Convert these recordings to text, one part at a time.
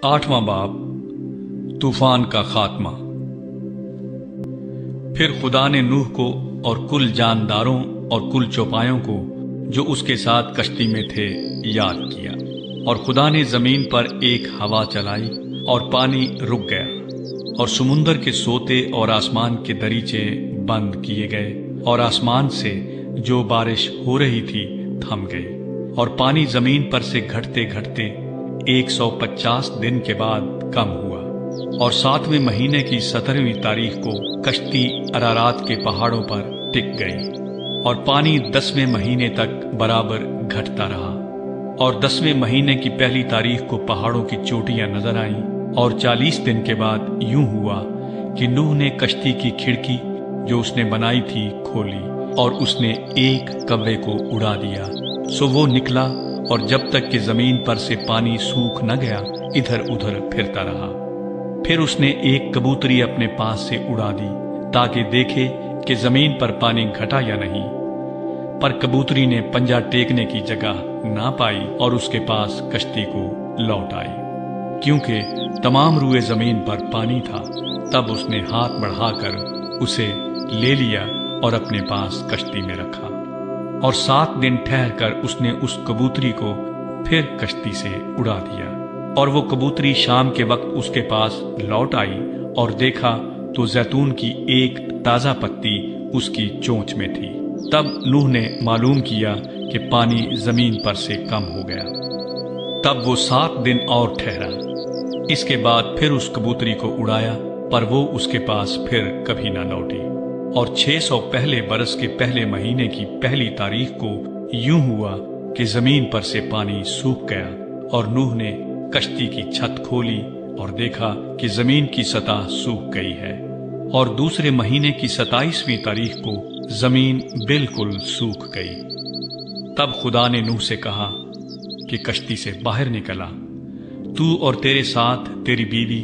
8वां बाब तूफान का खात्मा। फिर खुदा ने नूह को और कुल जानदारों और कुल चौपायों को जो उसके साथ कश्ती में थे याद किया, और खुदा ने जमीन पर एक हवा चलाई और पानी रुक गया, और समुंदर के सोते और आसमान के दरीचे बंद किए गए, और आसमान से जो बारिश हो रही थी थम गई, और पानी जमीन पर से घटते घटते 150 दिन के बाद कम हुआ। और 7वें महीने की 17वीं तारीख को कश्ती अरारात के पहाड़ों पर टिक गई, और पानी 10वें महीने तक बराबर घटता रहा। और 10वें महीने की पहली तारीख को पहाड़ों की चोटियां नजर आईं, और 40 दिन के बाद यूं हुआ कि नूह ने कश्ती की खिड़की जो उसने बनाई थी खोली, और उसने एक कव्वे को उड़ा दिया। सो वो निकला, और जब तक कि जमीन पर से पानी सूख न गया इधर उधर फिरता रहा। फिर उसने एक कबूतरी अपने पास से उड़ा दी ताकि देखे कि जमीन पर पानी घटा या नहीं, पर कबूतरी ने पंजा टेकने की जगह ना पाई और उसके पास कश्ती को लौट आई। क्योंकि तमाम रुए जमीन पर पानी था, तब उसने हाथ बढ़ाकर उसे ले लिया और अपने पास कश्ती में रखा। और 7 दिन ठहरकर उसने उस कबूतरी को फिर कश्ती से उड़ा दिया। और वो कबूतरी शाम के वक्त उसके पास लौट आई, और देखा तो जैतून की एक ताजा पत्ती उसकी चोंच में थी। तब नूह ने मालूम किया कि पानी जमीन पर से कम हो गया। तब वो 7 दिन और ठहरा। इसके बाद फिर उस कबूतरी को उड़ाया, पर वो उसके पास फिर कभी ना लौटी। और 600 पहले बरस के पहले महीने की पहली तारीख को यूं हुआ कि जमीन पर से पानी सूख गया, और नूह ने कश्ती की छत खोली और देखा कि जमीन की सतह सूख गई है। और दूसरे महीने की 27वीं तारीख को जमीन बिल्कुल सूख गई। तब खुदा ने नूह से कहा कि कश्ती से बाहर निकला, तू और तेरे साथ तेरी बीवी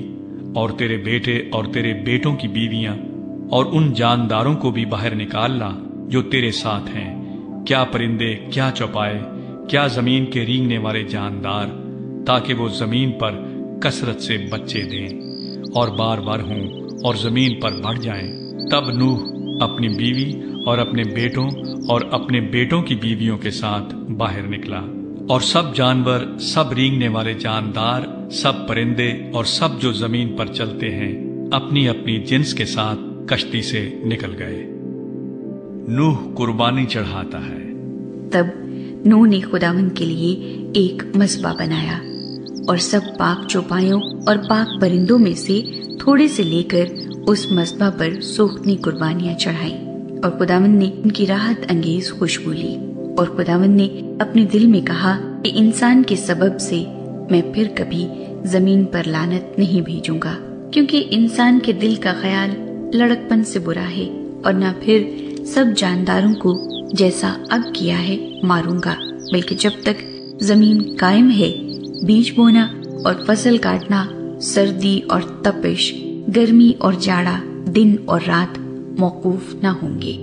और तेरे बेटे और तेरे बेटों की बीवियां, और उन जानदारों को भी बाहर निकाल ला जो तेरे साथ हैं, क्या परिंदे, क्या चौपाए, क्या जमीन के रेंगने वाले जानदार, ताकि वो जमीन पर कसरत से बच्चे दें और बार बार हों और जमीन पर बढ़ जाएं। तब नूह अपनी बीवी और अपने बेटों और अपने बेटों की बीवियों के साथ बाहर निकला, और सब जानवर, सब रेंगने वाले जानदार, सब परिंदे और सब जो जमीन पर चलते हैं अपनी अपनी जिन्स के साथ कश्ती से निकल गए। नूह कुर्बानी चढ़ाता है। तब नूह ने खुदावंद के लिए एक मस्बा बनाया, और सब पाक चौपायों और पाक परिंदों में से थोड़े से लेकर उस मस्बा पर सोखनी कुर्बानियां चढ़ाई। और खुदावंद ने उनकी राहत अंगेज खुशबू ली। और खुदावंद ने अपने दिल में कहा कि इंसान के सबब से मैं फिर कभी जमीन पर लानत नहीं भेजूंगा, क्योंकि इंसान के दिल का ख्याल लड़कपन से बुरा है, और न फिर सब जानदारों को जैसा अब किया है मारूंगा, बल्कि जब तक जमीन कायम है बीज बोना और फसल काटना, सर्दी और तपिश, गर्मी और जाड़ा, दिन और रात मौकूफ न होंगे।